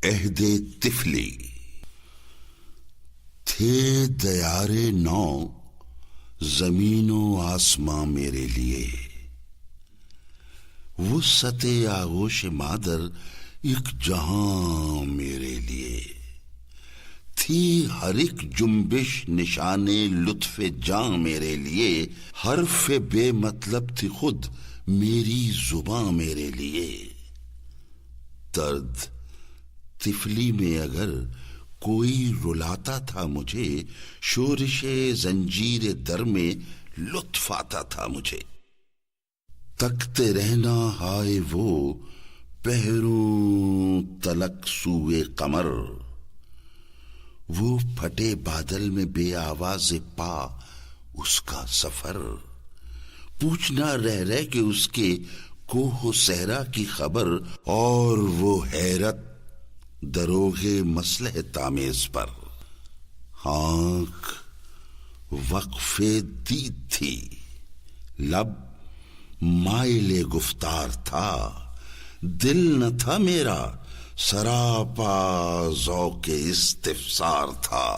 عہد طفلی تھے دیار نو زمین و آسماں میرے لیے، وسعت آغوش مادر ایک جہاں میرے لیے، تھی ہر ایک جنبش نشان لطف جاں میرے لیے، حرف بے مطلب تھی خود میری زباں میرے لیے۔ درد طفلی میں اگر کوئی رلاتا تھا مجھے، شورش زنجیر در میں لطف آتا تھا مجھے، تکتے رہنا ہائے وہ پہروں تلک سوئے قمر، وہ پھٹے بادل میں بے آواز پا اس کا سفر، پوچھنا رہ رہ کے اس کے کوہ و صحرا کی خبر، اور وہ حیرت دروغ مصلحت آمیز پر، آنکھ وقف دید تھی، لب مائل گفتار تھا، دل نہ تھا میرا سراپا ذوق استفسار تھا۔